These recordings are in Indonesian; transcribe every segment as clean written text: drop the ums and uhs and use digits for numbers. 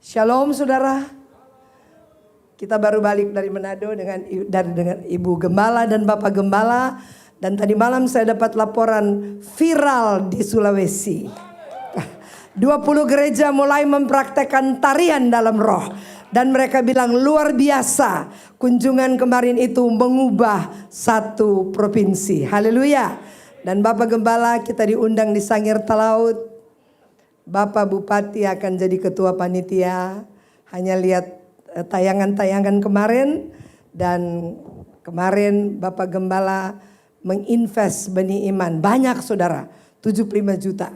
Shalom saudara. Kita baru balik dari Manado dengan Ibu Gembala dan Bapak Gembala. Dan tadi malam saya dapat laporan viral di Sulawesi. 20 gereja mulai mempraktekkan tarian dalam roh. Dan mereka bilang luar biasa. Kunjungan kemarin itu mengubah satu provinsi. Haleluya. Dan Bapak Gembala kita diundang di Sangir Talaut. Bapak Bupati akan jadi ketua panitia. Hanya lihat tayangan-tayangan kemarin. Dan kemarin Bapak Gembala menginvest benih iman. Banyak saudara, 75 juta.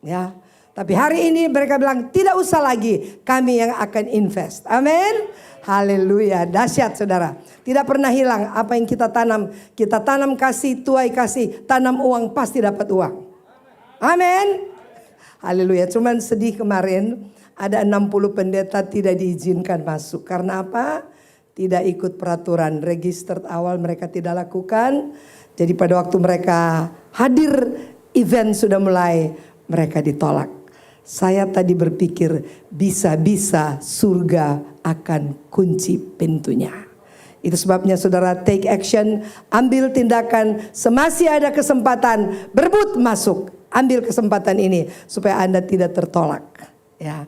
Ya. Tapi hari ini mereka bilang tidak usah lagi, kami yang akan invest. Amin. Haleluya, dahsyat saudara. Tidak pernah hilang apa yang kita tanam. Kita tanam kasih, tuai kasih, tanam uang pasti dapat uang. Amin. Haleluya. Cuman sedih kemarin ada 60 pendeta tidak diizinkan masuk. Karena apa? Tidak ikut peraturan. Register awal mereka tidak lakukan. Jadi pada waktu mereka hadir event sudah mulai, mereka ditolak. Saya tadi berpikir bisa-bisa surga akan kunci pintunya. Itu sebabnya saudara take action, ambil tindakan semasih ada kesempatan, berebut masuk. Ambil kesempatan ini supaya Anda tidak tertolak. Ya.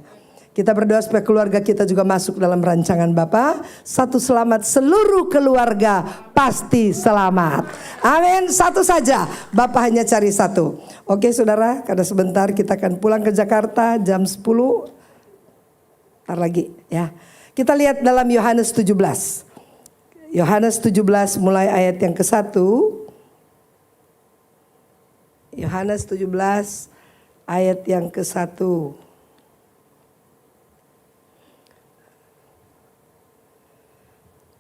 Kita berdoa supaya keluarga kita juga masuk dalam rancangan Bapa. Satu selamat, seluruh keluarga pasti selamat. Amin. Satu saja, Bapak hanya cari satu. Oke saudara, karena sebentar kita akan pulang ke Jakarta jam 10. Ntar lagi ya. Kita lihat dalam Yohanes 17. Yohanes 17 mulai ayat yang ke-1. Yohanes 17 ayat yang ke-1.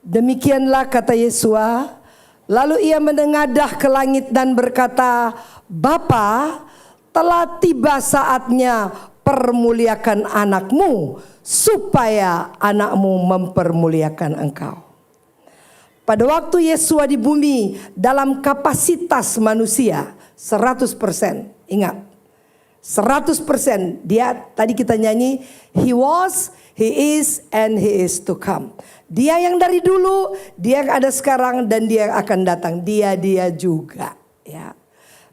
Demikianlah kata Yesua, lalu ia menengadah ke langit dan berkata, Bapa, telah tiba saatnya permuliakan anakmu, supaya anakmu mempermuliakan engkau. Pada waktu Yesua di bumi dalam kapasitas manusia 100%, ingat 100%, dia tadi kita nyanyi, He was, He is, and He is to come. Dia yang dari dulu, dia yang ada sekarang, dan dia yang akan datang. Dia juga. Ya.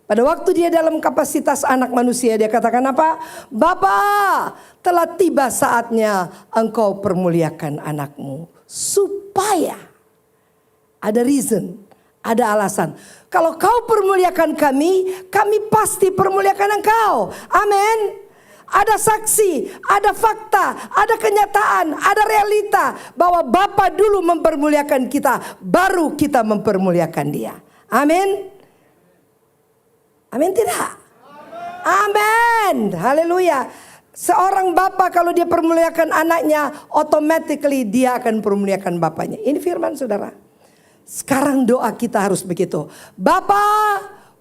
Pada waktu dia dalam kapasitas anak manusia, dia katakan apa? Bapa, telah tiba saatnya engkau permuliakan anakmu. Supaya ada reason, ada alasan. Kalau kau permuliakan kami, kami pasti permuliakan engkau. Amin. Ada saksi, ada fakta, ada kenyataan, ada realita bahwa Bapa dulu mempermuliakan kita, baru kita mempermuliakan dia. Amin. Amin tidak? Amin. Haleluya. Seorang bapa kalau dia permuliakan anaknya, automatically dia akan permuliakan bapaknya. Ini firman saudara. Sekarang doa kita harus begitu. Bapa,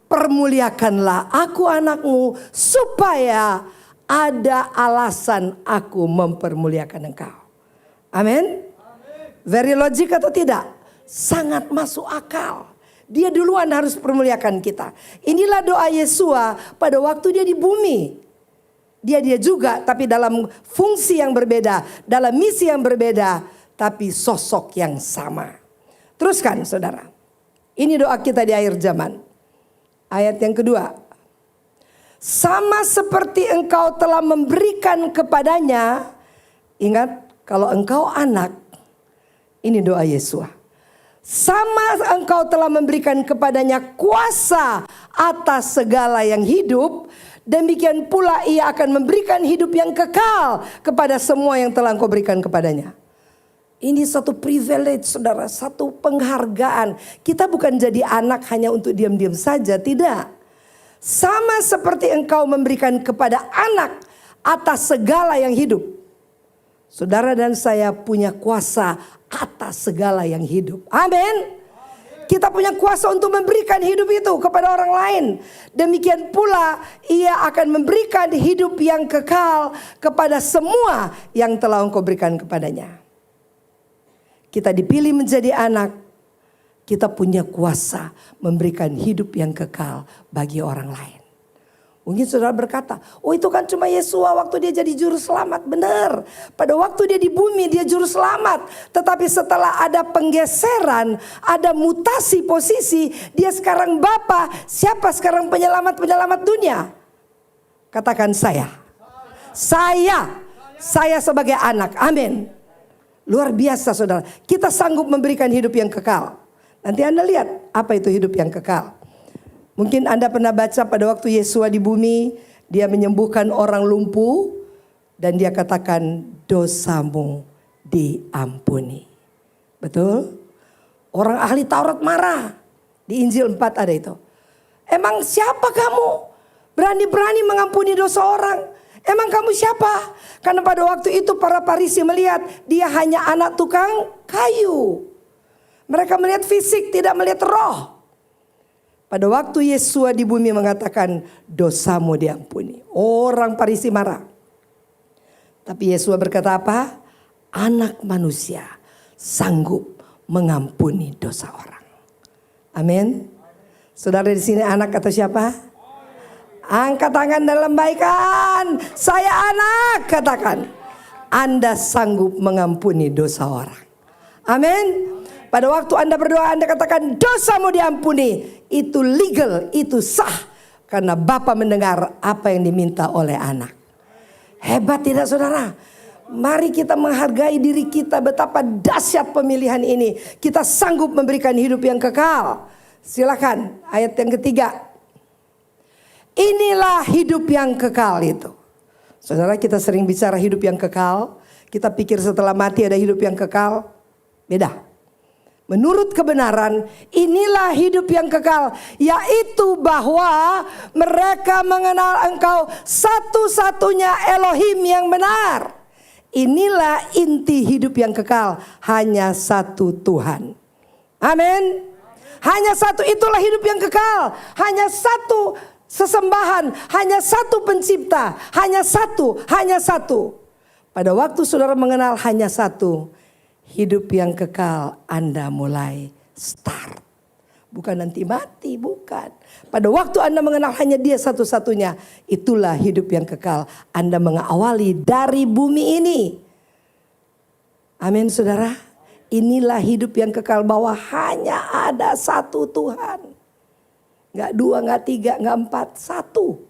permuliakanlah aku anakmu supaya ada alasan aku mempermuliakan engkau. Amin. Very logic atau tidak? Sangat masuk akal. Dia duluan harus permuliakan kita. Inilah doa Yesua pada waktu dia di bumi. Dia juga tapi dalam fungsi yang berbeda, dalam misi yang berbeda, tapi sosok yang sama. Teruskan saudara. Ini doa kita di akhir zaman. Ayat yang kedua. Sama seperti engkau telah memberikan kepadanya. Ingat, kalau engkau anak, ini doa Yesua. Sama engkau telah memberikan kepadanya kuasa atas segala yang hidup. Demikian pula ia akan memberikan hidup yang kekal kepada semua yang telah engkau berikan kepadanya. Ini satu privilege saudara, satu penghargaan. Kita bukan jadi anak hanya untuk diam-diam saja, tidak. Sama seperti engkau memberikan kepada anak atas segala yang hidup. Saudara dan saya punya kuasa atas segala yang hidup. Amin. Kita punya kuasa untuk memberikan hidup itu kepada orang lain. Demikian pula ia akan memberikan hidup yang kekal kepada semua yang telah engkau berikan kepadanya. Kita dipilih menjadi anak. Kita punya kuasa memberikan hidup yang kekal bagi orang lain. Mungkin saudara berkata, oh itu kan cuma Yesua waktu dia jadi juru selamat. Benar, pada waktu dia di bumi dia juru selamat. Tetapi setelah ada penggeseran, ada mutasi posisi, dia sekarang Bapa. Siapa sekarang penyelamat dunia? Katakan saya. Saya sebagai anak, amin. Luar biasa saudara, kita sanggup memberikan hidup yang kekal. Nanti Anda lihat apa itu hidup yang kekal. Mungkin Anda pernah baca pada waktu Yesua di bumi, dia menyembuhkan orang lumpuh dan dia katakan dosamu diampuni. Betul? Orang ahli Taurat marah. Di Injil 4 ada itu. Emang siapa kamu? Berani-berani mengampuni dosa orang. Emang kamu siapa? Karena pada waktu itu para Farisi melihat dia hanya anak tukang kayu. Mereka melihat fisik, tidak melihat roh. Pada waktu Yesua di bumi mengatakan dosamu diampuni. Orang Farisi marah. Tapi Yesua berkata apa? Anak manusia sanggup mengampuni dosa orang. Amin. Saudara di sini anak atau siapa? Angkat tangan dan lambaikan. Saya anak, katakan. Anda sanggup mengampuni dosa orang. Amin. Pada waktu Anda berdoa, Anda katakan dosamu diampuni. Itu legal, itu sah. Karena Bapa mendengar apa yang diminta oleh anak. Hebat tidak saudara? Mari kita menghargai diri kita, betapa dahsyat pemilihan ini. Kita sanggup memberikan hidup yang kekal. Silakan ayat yang ketiga. Inilah hidup yang kekal itu. Saudara, kita sering bicara hidup yang kekal. Kita pikir setelah mati ada hidup yang kekal. Beda. Menurut kebenaran, inilah hidup yang kekal, yaitu bahwa mereka mengenal Engkau satu-satunya Elohim yang benar. Inilah inti hidup yang kekal, hanya satu Tuhan. Amin. Hanya satu, itulah hidup yang kekal. Hanya satu sesembahan, hanya satu pencipta, hanya satu. Pada waktu saudara mengenal hanya satu, hidup yang kekal Anda mulai start. Bukan nanti mati, bukan. Pada waktu Anda mengenal hanya Dia satu-satunya, itulah hidup yang kekal. Anda mengawali dari bumi ini. Amin saudara. Inilah hidup yang kekal, bahwa hanya ada satu Tuhan. Gak dua, gak tiga, gak empat, satu.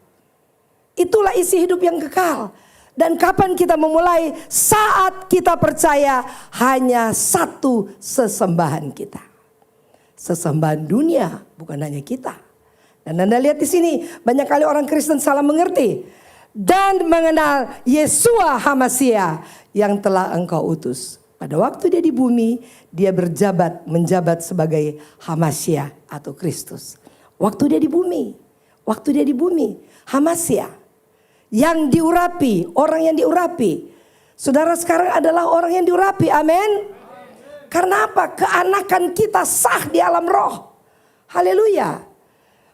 Itulah isi hidup yang kekal. Dan kapan kita memulai? Saat kita percaya hanya satu sesembahan kita. Sesembahan dunia, bukan hanya kita. Dan Anda lihat di sini, banyak kali orang Kristen salah mengerti. Dan mengenal Yesua HaMasiah yang telah Engkau utus. Pada waktu dia di bumi, dia menjabat sebagai HaMasiah atau Kristus. Waktu dia di bumi, HaMasiah. Yang diurapi, orang yang diurapi. Saudara sekarang adalah orang yang diurapi, amin. Karena apa? Keanakan kita sah di alam roh. Haleluya.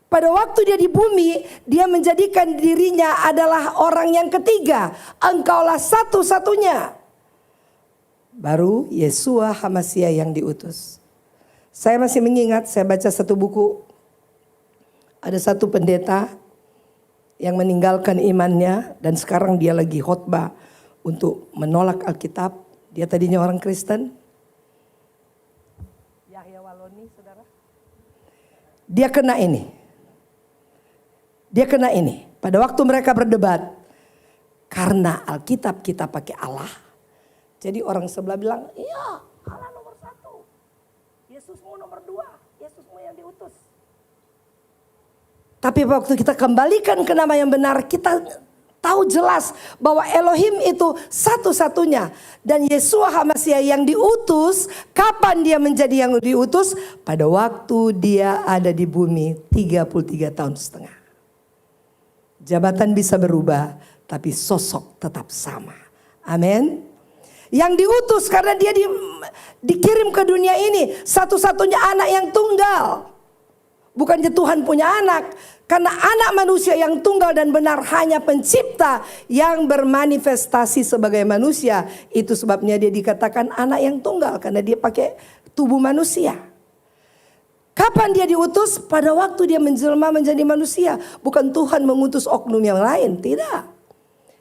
Pada waktu dia di bumi, dia menjadikan dirinya adalah orang yang ketiga. Engkaulah satu-satunya. Baru Yesua HaMasiah yang diutus. Saya masih mengingat, saya baca satu buku. Ada satu pendeta yang meninggalkan imannya dan sekarang dia lagi khotbah untuk menolak Alkitab. Dia tadinya orang Kristen. Yahya Waloni, saudara. Dia kena ini. Pada waktu mereka berdebat, karena Alkitab kita pakai Allah. Jadi orang sebelah bilang, iya Allah nomor 1. Yesusmu nomor 2. Yesusmu yang diutus. Tapi waktu kita kembalikan ke nama yang benar, kita tahu jelas bahwa Elohim itu satu-satunya. Dan Yesua HaMasiah yang diutus, kapan dia menjadi yang diutus? Pada waktu dia ada di bumi 33 tahun setengah. Jabatan bisa berubah, tapi sosok tetap sama. Amin. Yang diutus karena dia dikirim ke dunia ini, satu-satunya anak yang tunggal. Bukannya Tuhan punya anak. Karena anak manusia yang tunggal dan benar hanya pencipta yang bermanifestasi sebagai manusia. Itu sebabnya dia dikatakan anak yang tunggal. Karena dia pakai tubuh manusia. Kapan dia diutus? Pada waktu dia menjelma menjadi manusia. Bukan Tuhan mengutus oknum yang lain, tidak.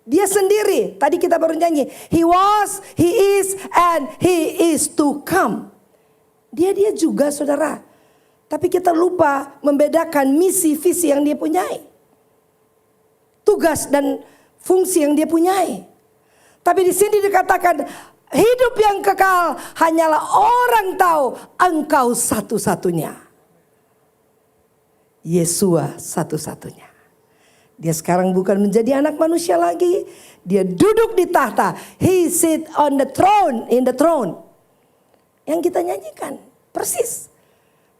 Dia sendiri. Tadi kita baru nyanyi, He was, He is, and He is to come. Dia juga saudara. Tapi kita lupa membedakan misi visi yang dia punyai. Tugas dan fungsi yang dia punyai. Tapi di sini dikatakan hidup yang kekal hanyalah orang tahu engkau satu-satunya. Yesua satu-satunya. Dia sekarang bukan menjadi anak manusia lagi. Dia duduk di tahta. He sit on the throne, in the throne. Yang kita nyanyikan, persis.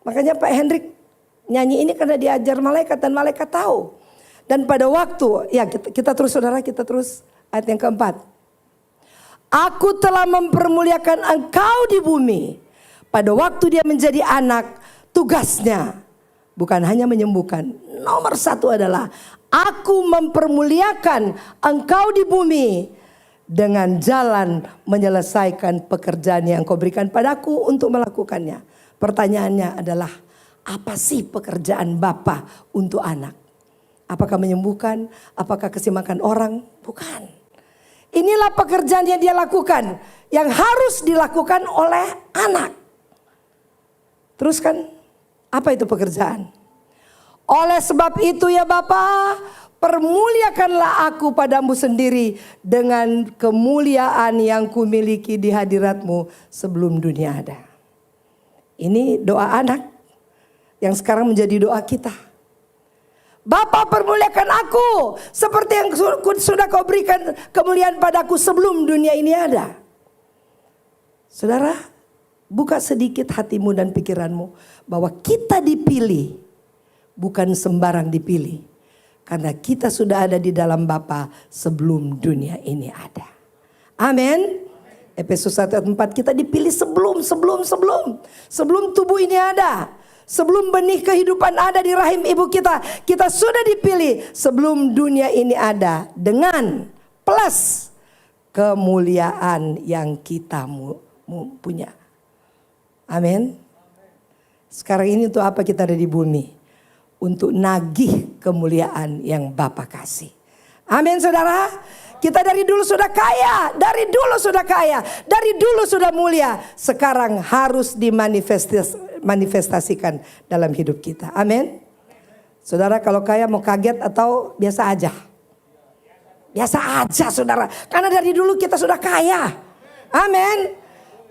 Makanya Pak Hendrik nyanyi ini karena diajar malaikat dan malaikat tahu. Dan pada waktu, ya kita terus saudara, kita terus ayat yang keempat. Aku telah mempermuliakan engkau di bumi. Pada waktu dia menjadi anak, tugasnya bukan hanya menyembuhkan. Nomor satu adalah aku mempermuliakan engkau di bumi dengan jalan menyelesaikan pekerjaan yang kau berikan padaku untuk melakukannya. Pertanyaannya adalah, apa sih pekerjaan Bapa untuk anak? Apakah menyembuhkan? Apakah kesimakan orang? Bukan. Inilah pekerjaan yang dia lakukan, yang harus dilakukan oleh anak. Teruskan, apa itu pekerjaan? Oleh sebab itu ya Bapa, permuliakanlah aku padamu sendiri dengan kemuliaan yang kumiliki di hadiratmu sebelum dunia ada. Ini doa anak yang sekarang menjadi doa kita. Bapa, permuliakan aku seperti yang sudah kau berikan kemuliaan padaku sebelum dunia ini ada. Saudara, buka sedikit hatimu dan pikiranmu bahwa kita dipilih, bukan sembarang dipilih. Karena kita sudah ada di dalam Bapa sebelum dunia ini ada. Amin. Efesus 1 ayat 4, kita dipilih sebelum tubuh ini ada. Sebelum benih kehidupan ada di rahim ibu kita. Kita sudah dipilih sebelum dunia ini ada. Dengan plus kemuliaan yang kita punya. Amin. Sekarang ini untuk apa kita ada di bumi? Untuk nagih kemuliaan yang Bapa kasih. Amin saudara. Kita dari dulu sudah kaya, dari dulu sudah mulia. Sekarang harus dimanifestasikan dalam hidup kita. Amin. Saudara, kalau kaya mau kaget atau biasa aja? Biasa aja saudara. Karena dari dulu kita sudah kaya. Amin.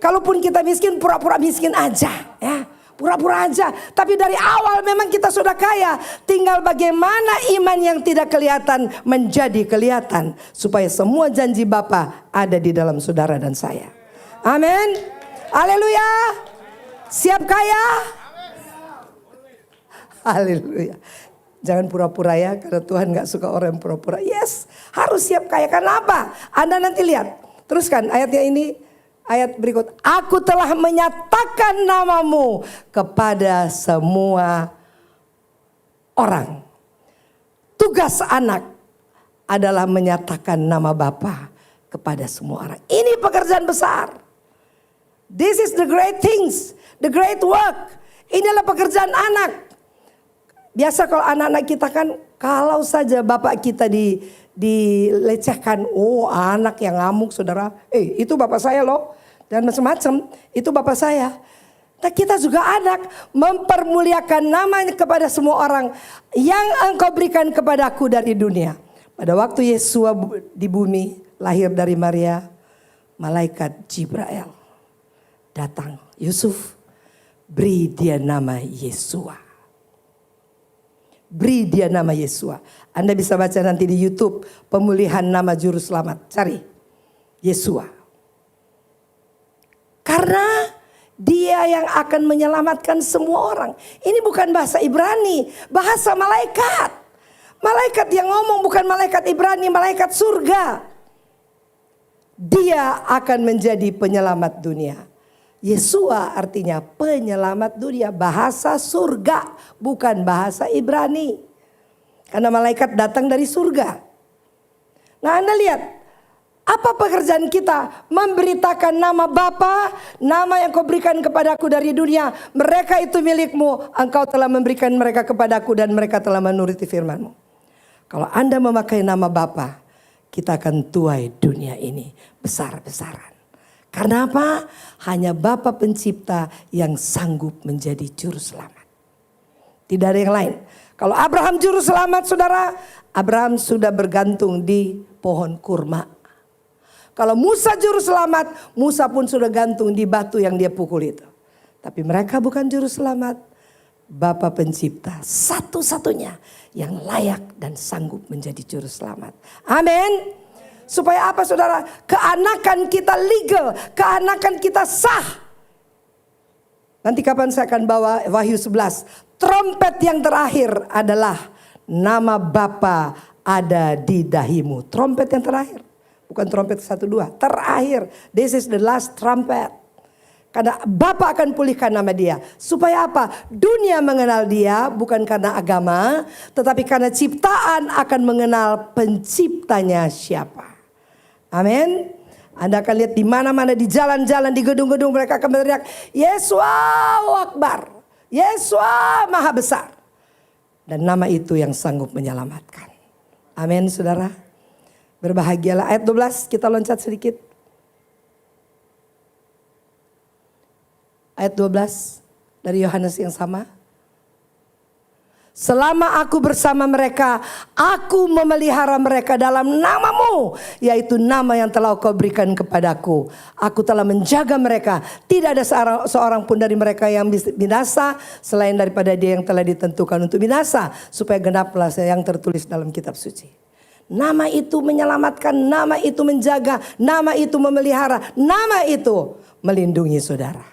Kalaupun kita miskin, pura-pura miskin aja ya. Pura-pura aja. Tapi dari awal memang kita sudah kaya. Tinggal bagaimana iman yang tidak kelihatan menjadi kelihatan. Supaya semua janji Bapa ada di dalam saudara dan saya. Amin. Haleluya. Siap kaya? Haleluya. Jangan pura-pura ya. Karena Tuhan gak suka orang yang pura-pura. Yes, harus siap kaya. Karena apa? Anda nanti lihat. Teruskan ayatnya ini. Ayat berikut, aku telah menyatakan namamu kepada semua orang. Tugas anak adalah menyatakan nama Bapa kepada semua orang. Ini pekerjaan besar. This is the great things, the great work. Inilah pekerjaan anak. Biasa kalau anak-anak kita kan, kalau saja bapak kita dilecehkan, oh anak yang ngamuk saudara, itu bapak saya loh. Dan macam-macam, itu bapak saya. Nah kita juga anak, mempermuliakan namanya kepada semua orang yang engkau berikan kepadaku dari dunia. Pada waktu Yesua di bumi, lahir dari Maria, malaikat Jibril datang. Yusuf, beri dia nama Yesua. Beri dia nama Yesua. Anda bisa baca nanti di YouTube, pemulihan nama juru selamat. Cari, Yesua. Karena dia yang akan menyelamatkan semua orang. Ini bukan bahasa Ibrani, bahasa malaikat. Malaikat yang ngomong bukan malaikat Ibrani, malaikat surga. Dia akan menjadi penyelamat dunia. Yesua artinya penyelamat dunia, bahasa surga, bukan bahasa Ibrani. Karena malaikat datang dari surga. Nah Anda lihat, Apa pekerjaan kita? Memberitakan nama Bapa, nama yang kau berikan kepadaku dari dunia. Mereka itu milikmu, engkau telah memberikan mereka kepadaku dan mereka telah menuruti firman-Mu. Kalau Anda memakai nama Bapa, kita akan tuai dunia ini besar-besaran. Karena apa? Hanya Bapa pencipta yang sanggup menjadi juru selamat. Tidak ada yang lain. Kalau Abraham juru selamat, saudara, Abraham sudah bergantung di pohon kurma. Kalau Musa juru selamat, Musa pun sudah gantung di batu yang dia pukul itu. Tapi mereka bukan juru selamat. Bapa pencipta satu-satunya yang layak dan sanggup menjadi juru selamat. Amin. Supaya apa saudara? Keanakan kita legal, keanakan kita sah. Nanti kapan saya akan bawa Wahyu 11. Trompet yang terakhir adalah nama Bapa ada di dahimu. Trompet yang terakhir. Bukan trompet 1-2. Terakhir. This is the last trumpet. Karena Bapa akan pulihkan nama dia. Supaya apa? Dunia mengenal dia bukan karena agama. Tetapi karena ciptaan akan mengenal penciptanya siapa. Amin. Anda akan lihat di mana-mana, di jalan-jalan, di gedung-gedung mereka akan berteriak, Yesus Akbar. Yesus Maha Besar. Dan nama itu yang sanggup menyelamatkan. Amin saudara. Berbahagialah. Ayat 12 kita loncat sedikit. Ayat 12 dari Yohanes yang sama. Selama aku bersama mereka, aku memelihara mereka dalam namamu, yaitu nama yang telah kau berikan kepadaku. Aku telah menjaga mereka. Tidak ada seorang pun dari mereka yang binasa, selain daripada dia yang telah ditentukan untuk binasa, supaya genaplah yang tertulis dalam kitab suci. Nama itu menyelamatkan, nama itu menjaga, nama itu memelihara, nama itu melindungi saudara.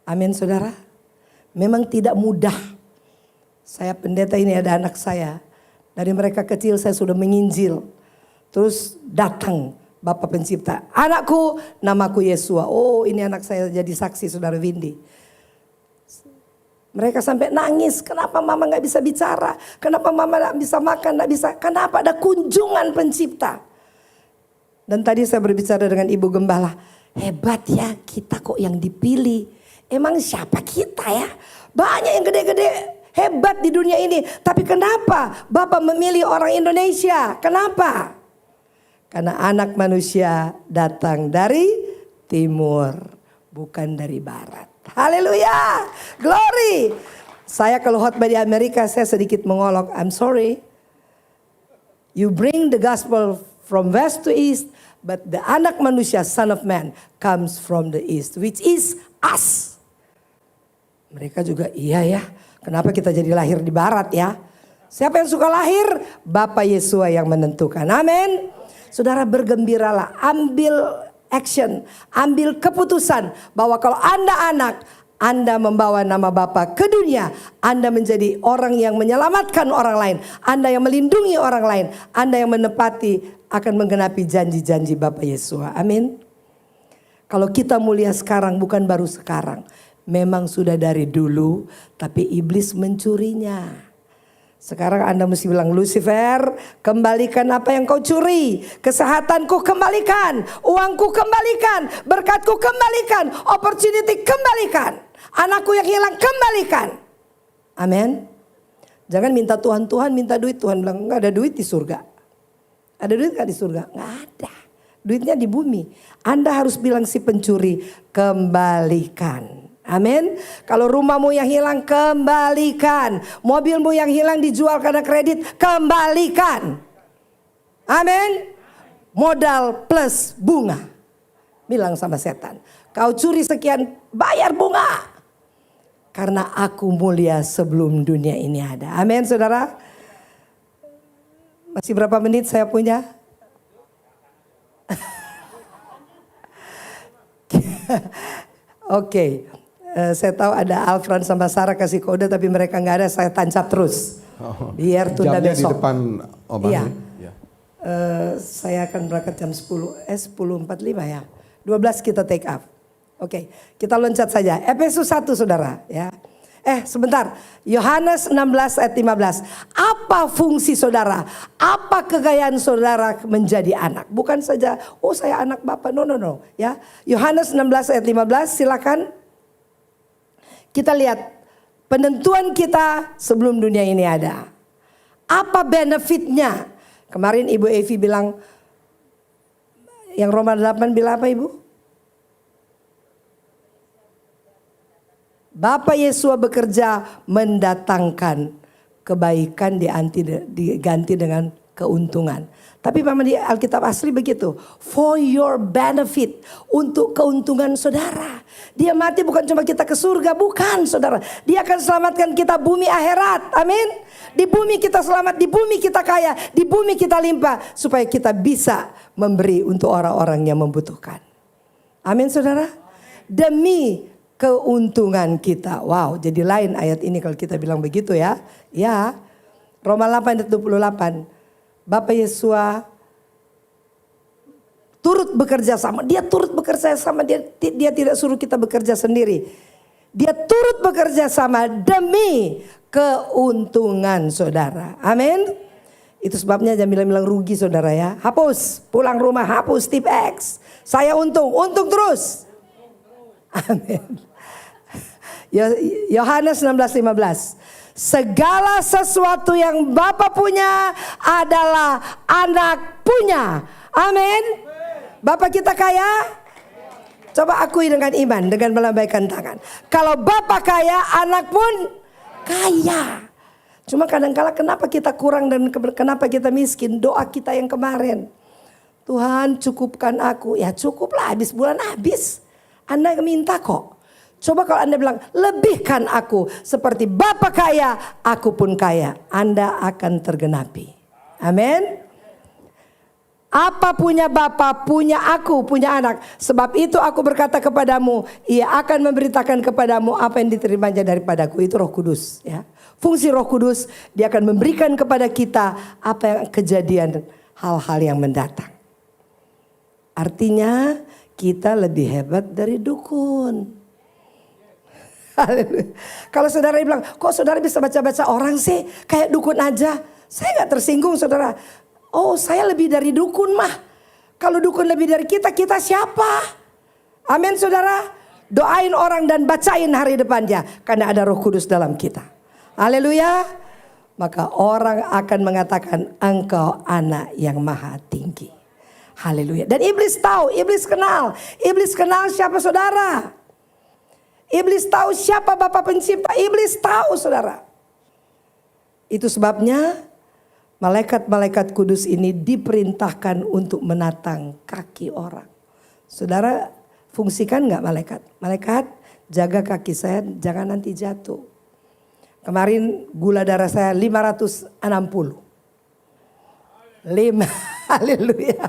Amin saudara. Memang tidak mudah. Saya pendeta ini ada anak saya. Dari mereka kecil saya sudah menginjil. Terus datang Bapa Pencipta. Anakku, namaku Yesua. Oh ini anak saya jadi saksi saudara Windy. Mereka sampai nangis, kenapa mama gak bisa bicara? Kenapa mama gak bisa makan, gak bisa? Kenapa ada kunjungan pencipta? Dan tadi saya berbicara dengan Ibu Gembala. Hebat ya kita kok yang dipilih. Emang siapa kita ya? Banyak yang gede-gede hebat di dunia ini. Tapi kenapa Bapak memilih orang Indonesia? Kenapa? Karena anak manusia datang dari timur, bukan dari barat. Haleluya, glory. Saya kalau khotbah di Amerika saya sedikit mengolok. I'm sorry. You bring the gospel from west to east, but the anak manusia, son of man, comes from the east, which is us. Mereka juga iya ya. Kenapa kita jadi lahir di barat ya? Siapa yang suka lahir? Bapa Yesua yang menentukan. Amin. Saudara bergembiralah, ambil action, ambil keputusan bahwa kalau Anda anak, Anda membawa nama Bapa ke dunia, Anda menjadi orang yang menyelamatkan orang lain, Anda yang melindungi orang lain, Anda yang menepati akan menggenapi janji-janji Bapa Yesua. Amin. Kalau kita mulia sekarang bukan baru sekarang, memang sudah dari dulu, tapi iblis mencurinya. Sekarang Anda mesti bilang, Lucifer, kembalikan apa yang kau curi. Kesehatanku kembalikan, uangku kembalikan, berkatku kembalikan, opportunity kembalikan, anakku yang hilang kembalikan. Amin. Jangan minta Tuhan, Tuhan minta duit. Tuhan bilang, enggak ada duit di surga. Ada duit gak di surga? Enggak ada. Duitnya di bumi. Anda harus bilang si pencuri, kembalikan. Amin. Kalau rumahmu yang hilang, kembalikan. Mobilmu yang hilang dijual karena kredit, kembalikan. Amin. Modal plus bunga. Bilang sama setan, kau curi sekian, bayar bunga. Karena aku mulia sebelum dunia ini ada. Amin saudara. Masih berapa menit saya punya? Oke. Saya tahu ada Alfran sama Sarah kasih kode tapi mereka nggak ada, saya tancap terus. Biar tunda jamnya besok. Di depan Obama. Iya. Ya. Saya akan berangkat jam 10.45 ya. 12 kita take off. Oke, kita loncat saja. Efesus 1 saudara ya. Sebentar. Yohanes 16 ayat 15. Apa fungsi saudara? Apa kekayaan saudara menjadi anak? Bukan saja, oh saya anak Bapak. No. Ya. Yohanes 16 ayat 15, silakan. Kita lihat penentuan kita sebelum dunia ini ada. Apa benefitnya? Kemarin Ibu Evi bilang, yang Roma 8 bilang apa Ibu? Bapa Yesus bekerja mendatangkan kebaikan diganti dengan keuntungan. Tapi memang di Alkitab asli begitu. For your benefit. Untuk keuntungan saudara. Dia mati bukan cuma kita ke surga. Bukan saudara. Dia akan selamatkan kita bumi akhirat. Amin. Di bumi kita selamat. Di bumi kita kaya. Di bumi kita limpah. Supaya kita bisa memberi untuk orang-orang yang membutuhkan. Amin saudara. Demi keuntungan kita. Wow, jadi lain ayat ini kalau kita bilang begitu ya. Ya. Roma 8 ayat 28. Bapak Yesus turut bekerja sama. Dia turut bekerja sama. Dia tidak suruh kita bekerja sendiri. Dia turut bekerja sama demi keuntungan saudara. Amin. Itu sebabnya jangan bilang rugi saudara ya. Hapus. Pulang rumah hapus tip X. Saya untung. Untung terus. Amin. Yohanes 16:15. Segala sesuatu yang Bapa punya adalah anak punya. Amin. Bapak kita kaya? Coba akui dengan iman, dengan melambaikan tangan. Kalau Bapa kaya, anak pun kaya. Cuma kadang-kala kenapa kita kurang dan kenapa kita miskin? Doa kita yang kemarin. Tuhan cukupkan aku. Ya cukuplah, habis bulan habis. Anda minta kok. Coba kalau Anda bilang, lebihkan aku. Seperti Bapa kaya, aku pun kaya. Anda akan tergenapi. Amin. Apa punya Bapa, punya aku, punya anak. Sebab itu aku berkata kepadamu, ia akan memberitakan kepadamu apa yang diterimanya daripadaku. Itu Roh Kudus. Ya. Fungsi Roh Kudus, dia akan memberikan kepada kita apa yang kejadian, hal-hal yang mendatang. Artinya kita lebih hebat dari dukun. Kalau saudara bilang, kok saudara bisa baca-baca orang sih? Kayak dukun aja. Saya gak tersinggung saudara. Oh saya lebih dari dukun mah. Kalau dukun lebih dari kita, kita siapa? Amin saudara. Doain orang dan bacain hari depannya. Karena ada Roh Kudus dalam kita. Haleluya. Maka orang akan mengatakan engkau anak yang maha tinggi. Haleluya. Dan iblis tahu, iblis kenal. Iblis kenal siapa saudara. Iblis tahu siapa Bapa Pencipta. Iblis tahu saudara. Itu sebabnya malaikat-malaikat kudus ini diperintahkan untuk menatang kaki orang. Saudara fungsikan gak malaikat? Malaikat jaga kaki saya jangan nanti jatuh. Kemarin gula darah saya 560. Haleluya.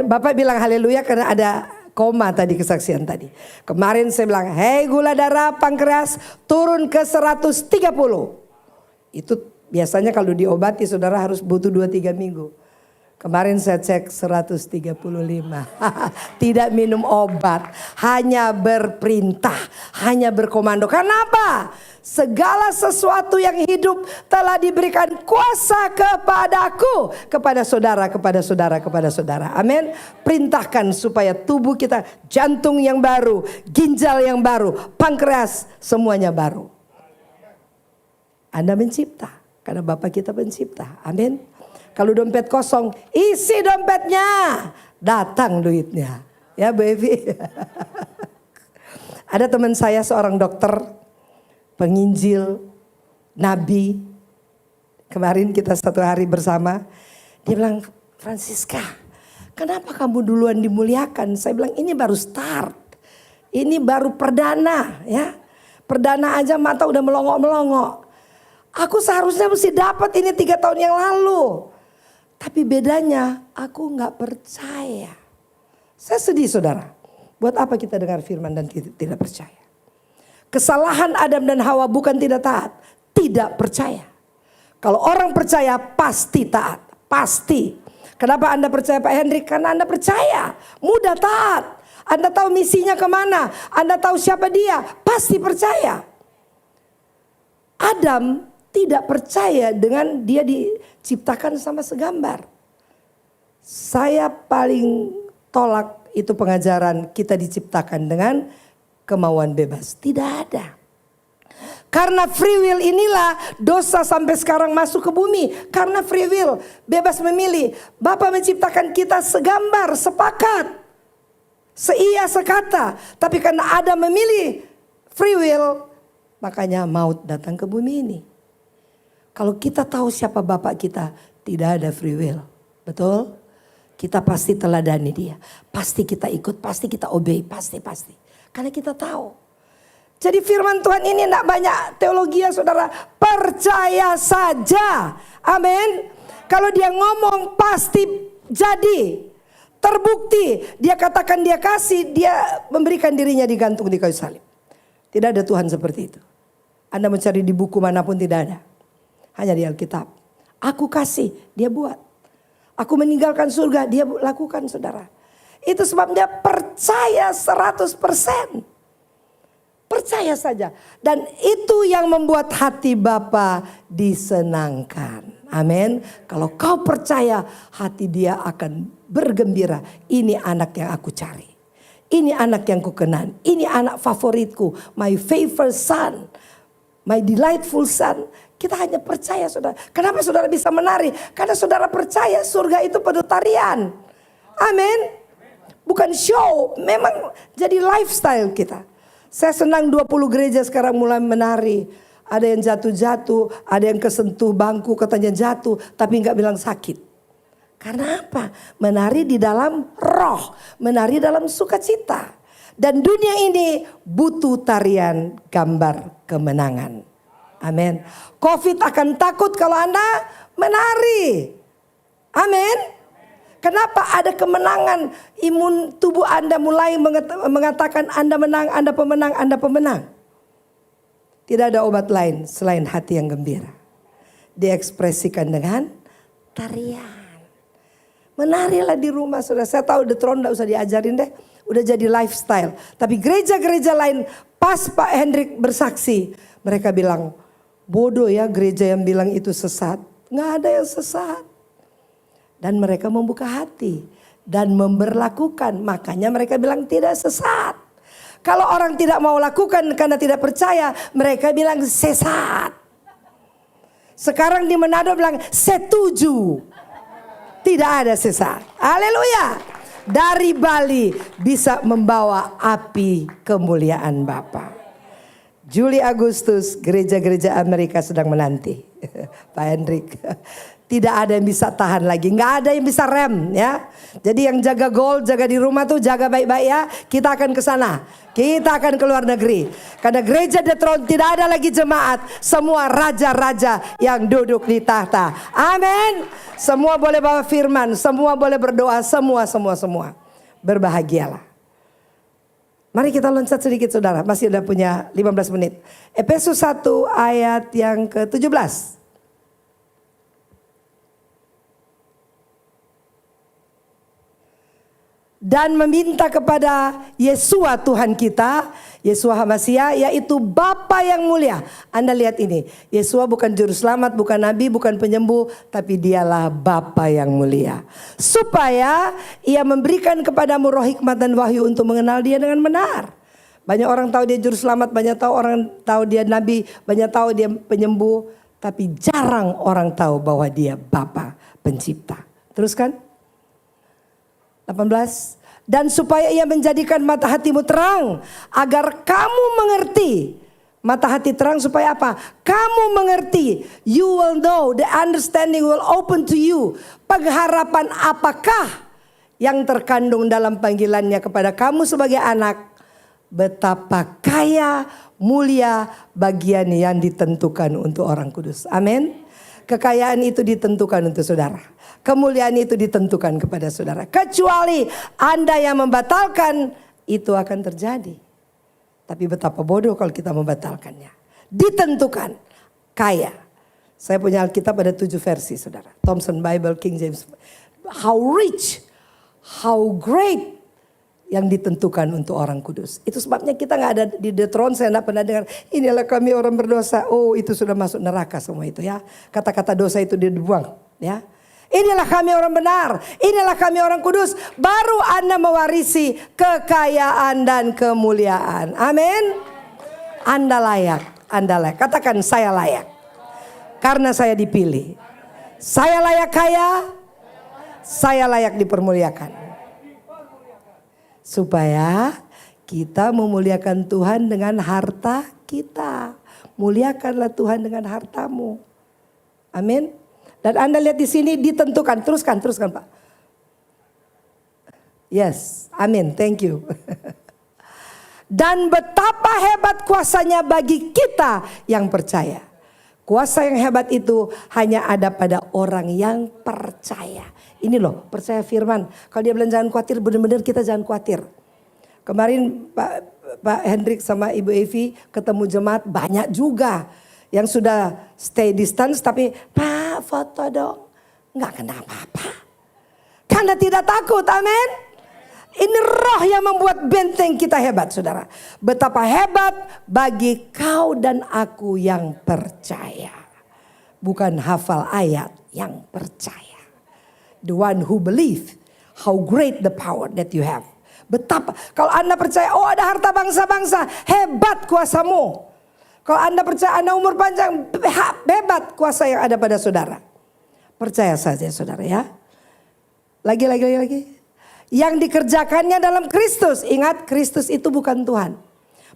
Bapak bilang haleluya karena ada koma tadi kesaksian tadi. Kemarin saya bilang, hei gula darah pankreas turun ke 130. Itu biasanya kalau diobati saudara harus butuh 2-3 minggu. Kemarin saya cek 135. Tidak minum obat, hanya berperintah, hanya berkomando. Kenapa? Segala sesuatu yang hidup telah diberikan kuasa kepadaku, kepada saudara, kepada saudara, kepada saudara. Amin. Perintahkan supaya tubuh kita, jantung yang baru, ginjal yang baru, pankreas, semuanya baru. Anda mencipta, karena Bapa kita pencipta. Amin. Kalau dompet kosong, isi dompetnya, datang duitnya. Ya Bu Evi. Ada teman saya seorang dokter, penginjil, nabi. Kemarin kita satu hari bersama. Dia bilang, Francisca, kenapa kamu duluan dimuliakan? Saya bilang, ini baru start. Ini baru perdana ya. Perdana aja mata udah melongok-melongok. Aku seharusnya mesti dapat ini 3 tahun yang lalu. Tapi bedanya aku gak percaya. Saya sedih saudara. Buat apa kita dengar firman dan tidak percaya? Kesalahan Adam dan Hawa bukan tidak taat. Tidak percaya. Kalau orang percaya pasti taat. Pasti. Kenapa Anda percaya Pak Hendrik? Karena Anda percaya. Mudah taat. Anda tahu misinya kemana, Anda tahu siapa dia, pasti percaya. Adam tidak percaya dengan dia diciptakan sama segambar. Saya paling tolak itu pengajaran kita diciptakan dengan kemauan bebas. Tidak ada. Karena free will inilah dosa sampai sekarang masuk ke bumi. Karena free will, bebas memilih. Bapa menciptakan kita segambar, sepakat, seia sekata. Tapi karena Adam memilih free will, makanya maut datang ke bumi ini. Kalau kita tahu siapa Bapak kita, tidak ada free will. Betul? Kita pasti teladani dia. Pasti kita ikut, pasti kita obey, pasti. Karena kita tahu. Jadi firman Tuhan ini tidak banyak teologi ya saudara. Percaya saja. Amin. Kalau dia ngomong pasti jadi. Terbukti. Dia katakan dia kasih. Dia memberikan dirinya digantung di kayu salib. Tidak ada Tuhan seperti itu. Anda mencari di buku manapun tidak ada. Hanya di Alkitab. Aku kasih, dia buat. Aku meninggalkan surga, dia lakukan saudara. Itu sebabnya percaya 100%. Percaya saja. Dan itu yang membuat hati Bapa disenangkan. Amin. Kalau kau percaya, hati dia akan bergembira. Ini anak yang aku cari. Ini anak yang kukenan. Ini anak favoritku. My favorite son. My delightful son. Kita hanya percaya saudara. Kenapa saudara bisa menari? Karena saudara percaya surga itu penuh tarian. Amin. Bukan show. Memang jadi lifestyle kita. Saya senang 20 gereja sekarang mulai menari. Ada yang jatuh-jatuh, ada yang kesentuh bangku katanya jatuh, tapi nggak bilang sakit. Karena apa? Menari di dalam roh, menari dalam sukacita. Dan dunia ini butuh tarian gambar kemenangan. Amin. Covid akan takut kalau Anda menari. Amin. Kenapa ada kemenangan? Imun tubuh Anda mulai mengatakan Anda menang, Anda pemenang, Anda pemenang. Tidak ada obat lain selain hati yang gembira. Diekspresikan dengan tarian. Menarilah di rumah saudara. Saya tahu The Throne tidak usah diajarin deh. Udah jadi lifestyle. Tapi gereja-gereja lain pas Pak Hendrik bersaksi. Mereka bilang bodoh ya gereja yang bilang itu sesat. Nggak ada yang sesat. Dan mereka membuka hati dan memberlakukan. Makanya mereka bilang tidak sesat. Kalau orang tidak mau lakukan karena tidak percaya, mereka bilang sesat. Sekarang di Manado bilang setuju. Tidak ada sesat. Haleluya. Dari Bali bisa membawa api kemuliaan Bapa. Juli Agustus gereja-gereja Amerika sedang menanti. Pak Hendrik. Tidak ada yang bisa tahan lagi. Nggak ada yang bisa rem ya. Jadi yang jaga gol, jaga di rumah tuh jaga baik-baik ya. Kita akan ke sana. Kita akan ke luar negeri. Karena gereja The Throne tidak ada lagi jemaat. Semua raja-raja yang duduk di tahta. Amin. Semua boleh bawa firman. Semua boleh berdoa. Semua. Berbahagialah. Mari kita loncat sedikit saudara. Masih ada punya 15 menit. Efesus 1 ayat yang ke-17. Dan meminta kepada Yesua Tuhan kita, Yesua HaMasiah, yaitu Bapa yang mulia. Anda lihat ini, Yesua bukan juru selamat, bukan nabi, bukan penyembuh, tapi dialah Bapa yang mulia. Supaya ia memberikan kepadamu roh hikmat dan wahyu untuk mengenal dia dengan benar. Banyak orang tahu dia juru selamat, banyak tahu orang tahu dia nabi, banyak tahu dia penyembuh. Tapi jarang orang tahu bahwa dia Bapa pencipta. Teruskan. 18. Dan supaya ia menjadikan mata hatimu terang. Agar kamu mengerti. Mata hati terang supaya apa? Kamu mengerti. You will know. The understanding will open to you. Pengharapan apakah yang terkandung dalam panggilannya kepada kamu sebagai anak. Betapa kaya, mulia bagian yang ditentukan untuk orang kudus. Amin. Kekayaan itu ditentukan untuk saudara. Kemuliaan itu ditentukan kepada saudara. Kecuali Anda yang membatalkan, itu akan terjadi. Tapi betapa bodoh kalau kita membatalkannya. Ditentukan. Kaya. Saya punya Alkitab ada 7 versi saudara. Thompson Bible, King James. How rich, how great yang ditentukan untuk orang kudus. Itu sebabnya kita nggak ada di The Throne. Saya tidak pernah dengar, inilah kami orang berdosa. Oh, itu sudah masuk neraka semua itu ya. Kata-kata dosa itu dibuang ya. Inilah kami orang benar, inilah kami orang kudus. Baru Anda mewarisi kekayaan dan kemuliaan. Amin. Anda layak, Anda layak. Katakan, saya layak. Karena saya dipilih. Saya layak kaya, saya layak dipermuliakan. Supaya kita memuliakan Tuhan dengan harta kita. Muliakanlah Tuhan dengan hartamu. Amin. Dan Anda lihat di sini ditentukan. Teruskan Pak. Yes, amin, thank you. Dan betapa hebat kuasanya bagi kita yang percaya. Kuasa yang hebat itu hanya ada pada orang yang percaya. Ini loh, percaya firman. Kalau dia bilang jangan khawatir, benar-benar kita jangan khawatir. Kemarin Pak Hendrik sama Ibu Evi ketemu jemaat banyak juga yang sudah stay distance, tapi Pak foto dong. Enggak kena apa-apa. Karena tidak takut, amin. Ini roh yang membuat benteng kita hebat, saudara. Betapa hebat bagi kau dan aku yang percaya. Bukan hafal ayat, yang percaya. The one who believe how great the power that you have. Betapa, kalau Anda percaya, oh ada harta bangsa-bangsa, hebat kuasamu. Kalau Anda percaya Anda umur panjang, hebat kuasa yang ada pada saudara. Percaya saja saudara ya. Lagi. Yang dikerjakannya dalam Kristus. Ingat, Kristus itu bukan Tuhan.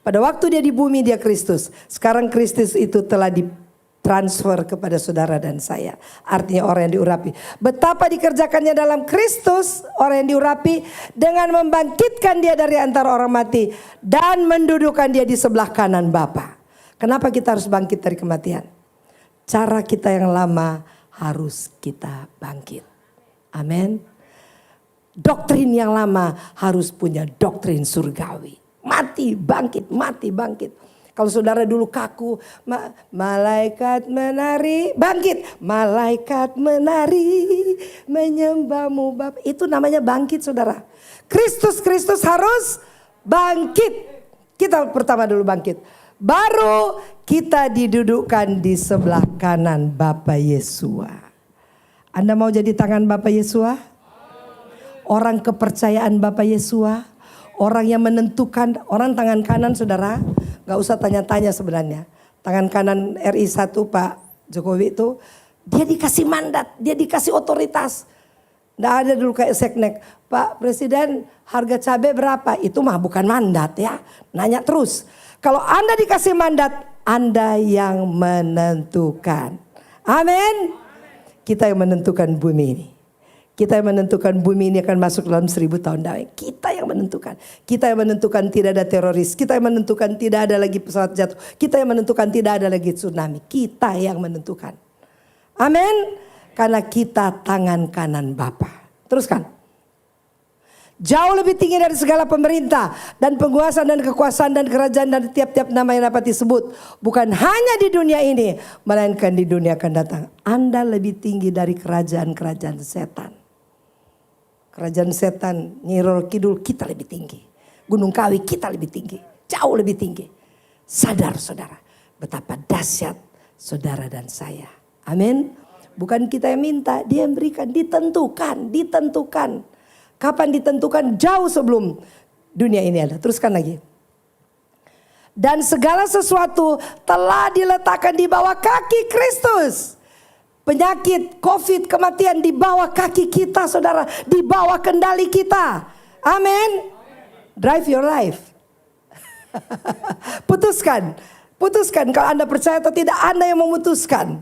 Pada waktu dia di bumi dia Kristus. Sekarang Kristus itu telah ditransfer kepada saudara dan saya. Artinya orang yang diurapi. Betapa dikerjakannya dalam Kristus, orang yang diurapi, dengan membangkitkan dia dari antara orang mati. Dan mendudukan dia di sebelah kanan Bapa. Kenapa kita harus bangkit dari kematian? Cara kita yang lama harus kita bangkit. Amin. Doktrin yang lama harus punya doktrin surgawi. Mati, bangkit, mati, bangkit. Kalau saudara dulu kaku, malaikat menari, bangkit. Malaikat menari, menyembahmu Bapa. Itu namanya bangkit saudara. Kristus harus bangkit. Kita pertama dulu bangkit. Baru kita didudukkan di sebelah kanan Bapa Yesua. Anda mau jadi tangan Bapa Yesua? Orang kepercayaan Bapa Yesua. Orang yang menentukan, orang tangan kanan saudara. Gak usah tanya-tanya sebenarnya. Tangan kanan RI 1 Pak Jokowi itu. Dia dikasih mandat, dia dikasih otoritas. Nggak ada dulu kayak seknek. Pak Presiden harga cabai berapa? Itu mah bukan mandat ya. Nanya terus. Kalau Anda dikasih mandat, Anda yang menentukan. Amin. Kita yang menentukan bumi ini. Kita yang menentukan bumi ini akan masuk dalam 1000 tahun damai. Kita yang menentukan. Kita yang menentukan tidak ada teroris. Kita yang menentukan tidak ada lagi pesawat jatuh. Kita yang menentukan tidak ada lagi tsunami. Kita yang menentukan. Amin. Karena kita tangan kanan Bapa. Teruskan. Jauh lebih tinggi dari segala pemerintah dan penguasa dan kekuasaan dan kerajaan dan tiap-tiap nama yang dapat disebut. Bukan hanya di dunia ini, melainkan di dunia akan datang. Anda lebih tinggi dari kerajaan-kerajaan setan. Kerajaan setan, Nyi Roro Kidul kita lebih tinggi. Gunung Kawi kita lebih tinggi. Jauh lebih tinggi. Sadar saudara, betapa dahsyat saudara dan saya. Amin. Bukan kita yang minta, dia yang berikan. Ditentukan. Kapan ditentukan? Jauh sebelum dunia ini ada. Teruskan lagi. Dan segala sesuatu telah diletakkan di bawah kaki Kristus. Penyakit, COVID, kematian di bawah kaki kita saudara. Di bawah kendali kita. Amin. Drive your life. Putuskan kalau Anda percaya atau tidak, Anda yang memutuskan.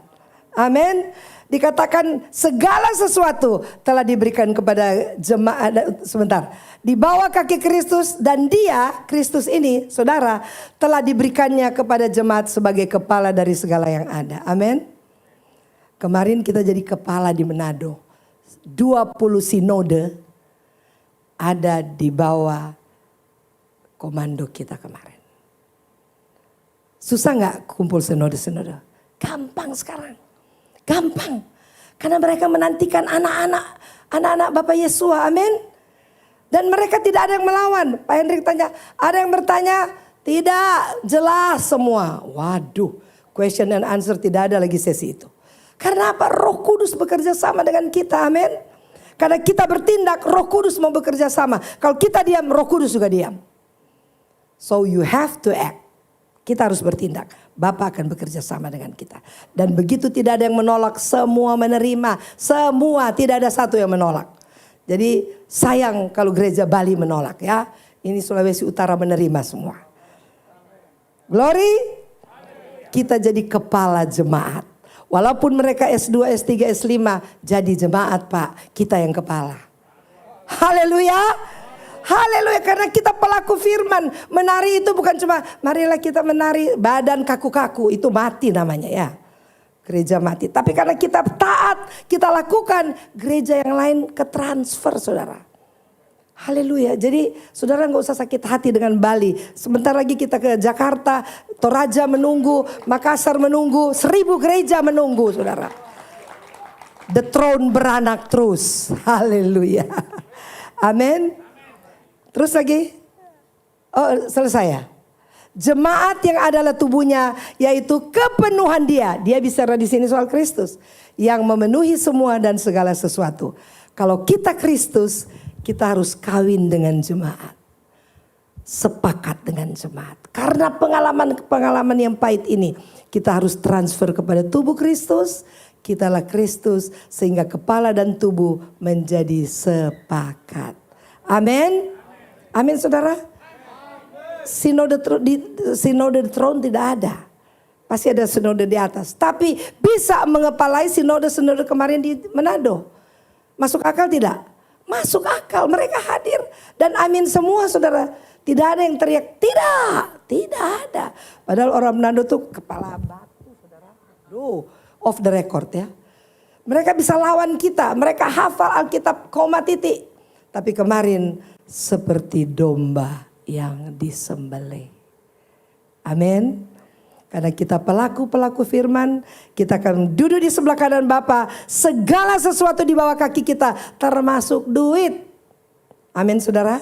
Amin. Dikatakan segala sesuatu telah diberikan kepada jemaat. Sebentar. Di bawah kaki Kristus, dan dia, Kristus ini, saudara, telah diberikannya kepada jemaat sebagai kepala dari segala yang ada. Amin. Kemarin kita jadi kepala di Manado. 20 sinode ada di bawah komando kita kemarin. Susah gak kumpul sinode-sinode? Gampang sekarang. Gampang. Karena mereka menantikan anak-anak Bapak Yesua. Amin. Dan mereka tidak ada yang melawan. Pak Hendrik tanya, ada yang bertanya? Tidak, jelas semua. Waduh, question and answer, tidak ada lagi sesi itu. Karena apa? Roh Kudus bekerja sama dengan kita, amin. Karena kita bertindak, Roh Kudus mau bekerja sama. Kalau kita diam, Roh Kudus juga diam. So you have to act. Kita harus bertindak. Bapa akan bekerja sama dengan kita. Dan begitu tidak ada yang menolak, semua menerima. Semua, tidak ada satu yang menolak. Jadi sayang kalau gereja Bali menolak ya. Ini Sulawesi Utara menerima semua. Glory. Kita jadi kepala jemaat. Walaupun mereka S2, S3, S5 jadi jemaat Pak. Kita yang kepala. Haleluya. Haleluya, karena kita pelaku firman. Menari itu bukan cuma marilah kita menari badan kaku-kaku. Itu mati namanya ya. Gereja mati. Tapi karena kita taat, kita lakukan, gereja yang lain ketransfer saudara. Haleluya. Jadi saudara gak usah sakit hati dengan Bali. Sebentar lagi kita ke Jakarta, Toraja menunggu, Makassar menunggu, 1000 gereja menunggu saudara. The throne beranak terus. Haleluya. Amin. Terus lagi. Oh selesai ya. Jemaat yang adalah tubuhnya, yaitu kepenuhan dia. Dia bicara di sini soal Kristus yang memenuhi semua dan segala sesuatu. Kalau kita Kristus, kita harus kawin dengan jemaat, sepakat dengan jemaat. Karena pengalaman yang pahit ini, kita harus transfer kepada tubuh Kristus. Kitalah Kristus, sehingga kepala dan tubuh menjadi sepakat. Amin. Amin saudara. Sinode throne tidak ada. Pasti ada sinode di atas. Tapi bisa mengepalai sinode kemarin di Manado. Masuk akal tidak? Masuk akal, mereka hadir. Dan amin semua saudara. Tidak ada yang teriak, tidak ada. Padahal orang Manado tuh kepala batu saudara. Off the record ya. Mereka bisa lawan kita, mereka hafal Alkitab koma titik. Tapi kemarin seperti domba yang disembelih. Amin. Karena kita pelaku firman, kita akan duduk di sebelah kanan Bapa. Segala sesuatu di bawah kaki kita, termasuk duit. Amin saudara.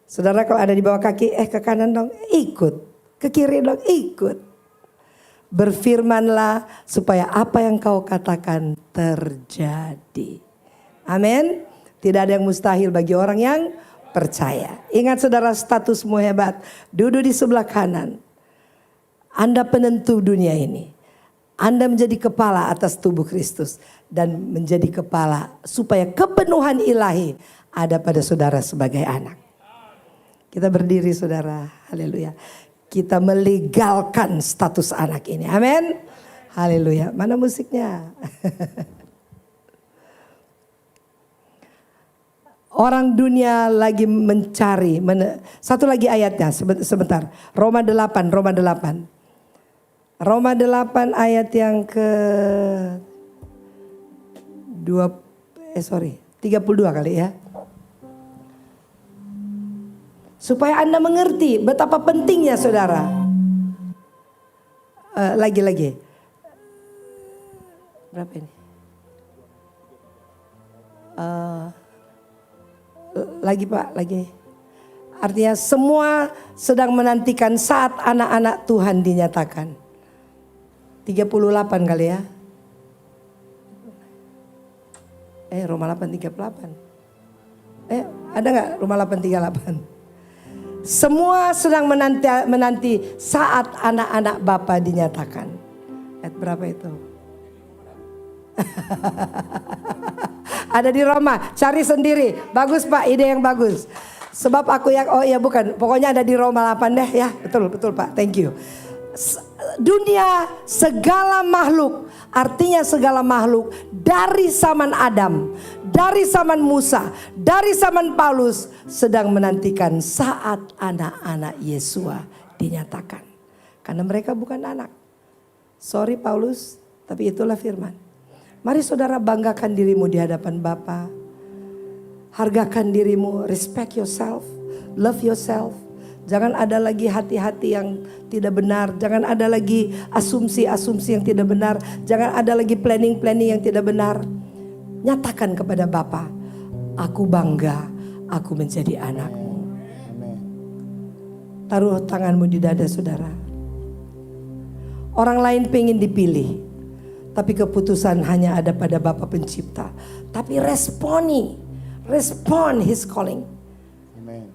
Saudara kalau ada di bawah kaki, ke kanan dong ikut. Ke kiri dong ikut. Berfirmanlah supaya apa yang kau katakan terjadi. Amin. Tidak ada yang mustahil bagi orang yang percaya. Ingat saudara, statusmu hebat. Duduk di sebelah kanan. Anda penentu dunia ini. Anda menjadi kepala atas tubuh Kristus. Dan menjadi kepala supaya kepenuhan ilahi ada pada saudara sebagai anak. Kita berdiri saudara. Haleluya. Kita melegalkan status anak ini. Amin. Haleluya. Mana musiknya? Orang dunia lagi mencari. Satu lagi ayatnya sebentar. Roma 8 ayat yang ke 32 kali ya. Supaya Anda mengerti betapa pentingnya saudara. Lagi. Berapa ini? Lagi. Artinya semua sedang menantikan saat anak-anak Tuhan dinyatakan. 38 kali ya. Roma 8:38. Ada gak Roma 8:38? Semua sedang menanti saat anak-anak Bapa dinyatakan. Ayat berapa itu? Ada di Roma, cari sendiri. Bagus Pak, ide yang bagus. Sebab aku yang, bukan. Pokoknya ada di Roma 8 deh ya. Betul Pak, thank you. Dunia segala makhluk, artinya segala makhluk dari zaman Adam, dari zaman Musa, dari zaman Paulus sedang menantikan saat anak-anak Yesua dinyatakan. Karena mereka bukan anak. Sorry Paulus, tapi itulah firman. Mari saudara banggakan dirimu di hadapan Bapa. Hargakan dirimu, respect yourself, love yourself. Jangan ada lagi hati-hati yang tidak benar. Jangan ada lagi asumsi-asumsi yang tidak benar. Jangan ada lagi planning-planning yang tidak benar. Nyatakan kepada Bapa, aku bangga, aku menjadi anakmu. Amin. Taruh tanganmu di dada saudara. Orang lain pengen dipilih, tapi keputusan hanya ada pada Bapa Pencipta. Tapi respon His calling. Amin.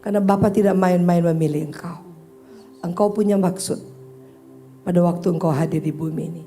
Karena Bapa tidak main-main memilih engkau. Engkau punya maksud pada waktu engkau hadir di bumi ini.